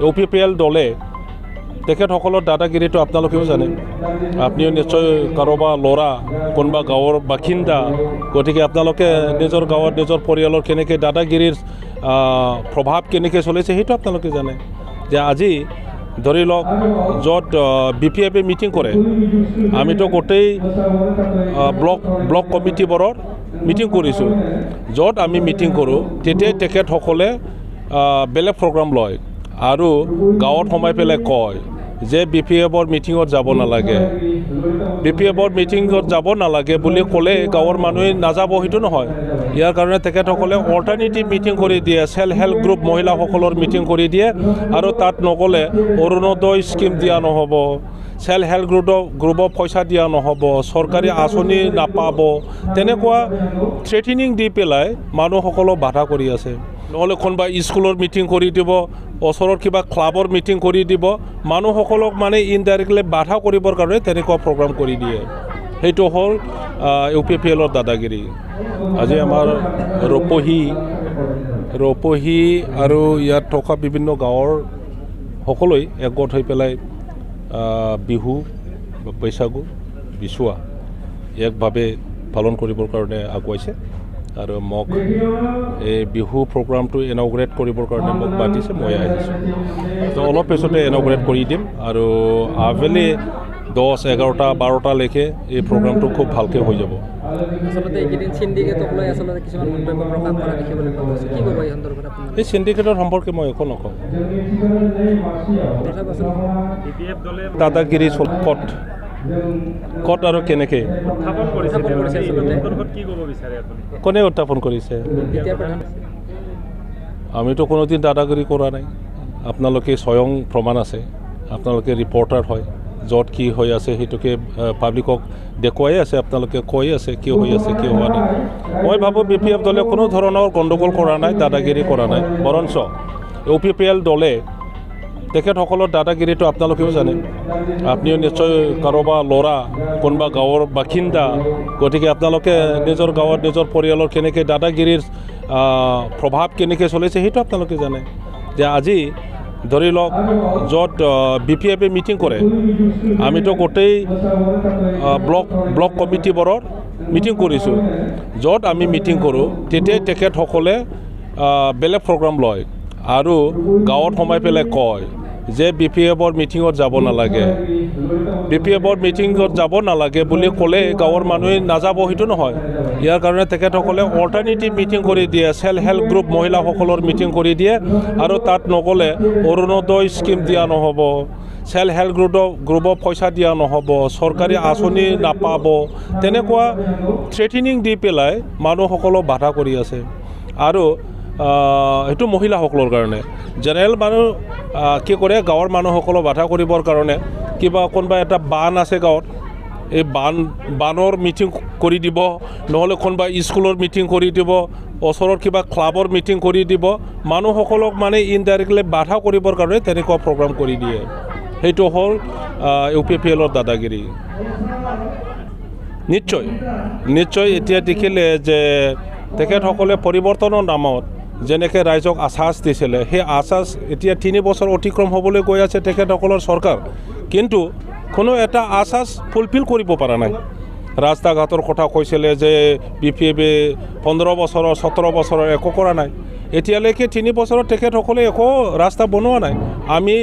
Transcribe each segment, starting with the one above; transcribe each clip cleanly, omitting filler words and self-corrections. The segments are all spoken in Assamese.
UPPL দলে তেখেতসকলৰ দাদাগিৰিটো আপোনালোকেও জানে। আপুনিও নিশ্চয় কাৰোবাৰ ল'ৰা কোনোবা গাঁৱৰ বাসিন্দা, গতিকে আপোনালোকে নিজৰ গাঁৱত নিজৰ পৰিয়ালৰ কেনেকৈ দাদাগিৰিৰ প্ৰভাৱ কেনেকৈ চলিছে সেইটো আপোনালোকে জানে। যে আজি ধৰি লওক য'ত BPF মিটিং কৰে, আমিতো গোটেই ব্লক কমিটিবোৰৰ মিটিং কৰিছোঁ। য'ত আমি মিটিং কৰোঁ তেতিয়াই তেখেতসকলে বেলেগ প্ৰগ্ৰাম লয় আৰু গাঁৱত সোমাই পেলাই কয় যে BPFৰ মিটিঙত যাব নালাগে। BPFৰ মিটিঙত যাব নালাগে বুলি ক'লে গাঁৱৰ মানুহে নাযাব, সেইটো নহয়। ইয়াৰ কাৰণে তেখেতসকলে অল্টাৰনেটিভ মিটিং কৰি দিয়ে, চেল্ফ হেল্প গ্ৰুপ মহিলাসকলৰ মিটিং কৰি দিয়ে আৰু তাত নগ'লে অৰুণোদয় স্কিম দিয়া নহ'ব, চেল্ফ হেল্প গ্ৰুপক পইচা দিয়া নহ'ব, চৰকাৰী আঁচনি নাপাব, তেনেকুৱা থ্ৰেটেনিং দি পেলাই মানুহসকলক বাধা কৰি আছে। নহ'লে কোনোবা স্কুলৰ মিটিং কৰি দিব, ওচৰৰ কিবা ক্লাবৰ মিটিং কৰি দিব, মানুহসকলক মানে ইনডাইৰেক্টলি বাধা কৰিবৰ কাৰণে তেনেকুৱা প্ৰগ্ৰাম কৰি দিয়ে। সেইটো হ'ল UPPLৰ দাদাগিৰি। আজি আমাৰ ৰূপহী আৰু ইয়াত থকা বিভিন্ন গাঁৱৰ সকলোৱে একগোট হৈ পেলাই বিহু, বৈশাগু, বিচুৱা একভাৱে পালন কৰিবৰ কাৰণে আগুৱাইছে আৰু মোক এই বিহু প্ৰগ্ৰামটো ইনগ্ৰেট কৰিবৰ কাৰণে মোক মাতিছে, মই আহিছোঁ। তো অলপ পিছতে ইনগ্ৰেট কৰি দিম আৰু আবেলি 10, 11, 12লৈকে এই প্ৰগ্ৰামটো খুব ভালকৈ হৈ যাব। আচলতে এইকেইদিন চিণ্ডিকেটক লৈ আচলতে কিছুমান মন্তব্য প্ৰকাশ কৰা দেখিবলৈ পোৱা গৈছে, কি ক'ব এই সন্দৰ্ভত আপুনি? এই চিণ্ডিকেটৰ সম্পৰ্কে মই একো নকওঁ। দাদাগিৰি ক'ত আৰু কেনেকৈ কোনে উত্থাপন কৰিছে? আমিতো কোনোদিন দাদাগিৰি কৰা নাই। আপোনালোকে স্বয়ং প্ৰমাণ আছে, আপোনালোকে ৰিপৰ্টাৰ হয়, য'ত কি হৈ আছে সেইটোকে পাব্লিকক দেখুৱাই আছে, আপোনালোকে কৈ আছে কি হৈ আছে কি হোৱা নাই। মই ভাবোঁ BPF দলে কোনো ধৰণৰ গণ্ডগোল কৰা নাই, দাদাগিৰি কৰা নাই। বৰঞ্চ UPPL দলে তেখেতসকলৰ দাদাগিৰিটো আপোনালোকেও জানে। আপুনিও নিশ্চয় কাৰোবাৰ ল'ৰা কোনোবা গাঁৱৰ বাসিন্দা, গতিকে আপোনালোকে নিজৰ গাঁৱত নিজৰ পৰিয়ালৰ কেনেকৈ দাদাগিৰিৰ প্ৰভাৱ কেনেকৈ চলিছে সেইটো আপোনালোকে জানে। যে আজি ধৰি লওক য'ত BPF মিটিং কৰে, আমিতো গোটেই ব্লক কমিটিবোৰৰ মিটিং কৰিছোঁ। য'ত আমি মিটিং কৰোঁ তেতিয়াই তেখেতসকলে বেলেগ প্ৰগ্ৰাম লয় আৰু গাঁৱত সোমাই পেলাই কয় যে BPFৰ মিটিঙত যাব নালাগে। BPFৰ মিটিঙত যাব নালাগে বুলি ক'লে গাঁৱৰ মানুহে নাযাব, সেইটো নহয়। ইয়াৰ কাৰণে তেখেতসকলে অল্টাৰনেটিভ মিটিং কৰি দিয়ে, চেল্ফ হেল্প গ্ৰুপ মহিলাসকলৰ মিটিং কৰি দিয়ে আৰু তাত নগ'লে অৰুণোদয় স্কিম দিয়া নহ'ব, চেল্ফ হেল্প গ্ৰুপক পইচা দিয়া নহ'ব, চৰকাৰী আঁচনি নাপাব, তেনেকুৱা থ্ৰেটেনিং দি পেলাই মানুহসকলক বাধা কৰি আছে। আৰু সেইটো মহিলাসকলৰ কাৰণে। জেনেৰেল মানুহ কি কৰে, গাঁৱৰ মানুহসকলক বাধা কৰিবৰ কাৰণে কিবা কোনোবা এটা বান আছে গাঁৱত, এই বানৰ মিটিং কৰি দিব, নহ'লে কোনোবা স্কুলৰ মিটিং কৰি দিব, ওচৰৰ কিবা ক্লাবৰ মিটিং কৰি দিব, মানুহসকলক মানে ইনডাইৰেক্টলি বাধা কৰিবৰ কাৰণে তেনেকুৱা প্ৰগ্ৰাম কৰি দিয়ে। সেইটো হ'ল UPPLৰ দাদাগিৰি। নিশ্চয় এতিয়া দেখিলে যে তেখেতসকলে পৰিৱৰ্তনৰ নামত যেনেকৈ ৰাইজক আশ্বাস দিছিলে, সেই আশ্বাস এতিয়া 3 বছৰ অতিক্ৰম হ'বলৈ গৈ আছে তেখেতসকলৰ চৰকাৰ, কিন্তু কোনো এটা আশ্বাস ফুলফিল কৰিব পৰা নাই। ৰাস্তা ঘাটৰ কথা কৈছিলে যে BPF 15 বছৰৰ 17 বছৰৰ একো কৰা নাই। এতিয়ালৈকে 3 বছৰত তেখেতসকলে একো ৰাস্তা বনোৱা নাই। আমি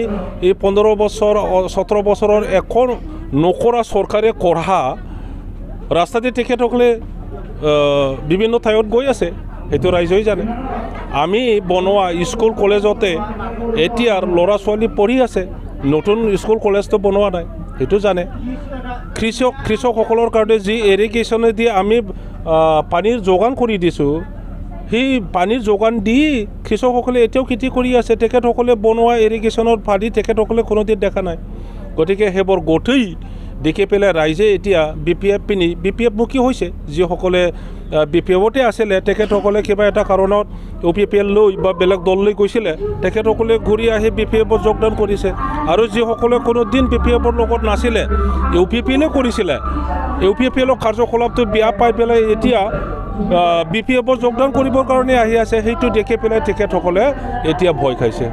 এই 15 বছৰ 17 বছৰৰ একো নকৰা চৰকাৰে কৰা ৰাস্তা দি তেখেতসকলে বিভিন্ন ঠাইত গৈ আছে, সেইটো ৰাইজেই জানে। আমি বনোৱা স্কুল কলেজতে এতিয়াৰ ল'ৰা ছোৱালী পঢ়ি আছে, নতুন স্কুল কলেজটো বনোৱা নাই, সেইটো জানে। কৃষকসকলৰ কাৰণে যি ইৰিগেশ্যনে দি আমি পানীৰ যোগান কৰি দিছোঁ, সেই পানীৰ যোগান দি কৃষকসকলে এতিয়াও খেতি কৰি আছে। তেখেতসকলে বনোৱা ইৰিগেশ্যনৰ পানী তেখেতসকলে কোনোদিন দেখা নাই। গতিকে সেইবোৰ গোটেই দেখি পেলাই ৰাইজে এতিয়া BPF মুখী হৈছে। যিসকলে BPFতে আছিলে তেখেতসকলে কিবা এটা কাৰণত UPPL লৈ বা বেলেগ দললৈ গৈছিলে, তেখেতসকলে ঘূৰি আহি BPFত যোগদান কৰিছে। আৰু যিসকলে কোনোদিন BPFৰ লগত নাছিলে, UPPLে কৰিছিলে, UPPLৰ কাৰ্যকলাপটো বেয়া পাই পেলাই এতিয়া BPFত যোগদান কৰিবৰ কাৰণে আহি আছে। সেইটো দেখি পেলাই তেখেতসকলে এতিয়া ভয় খাইছে।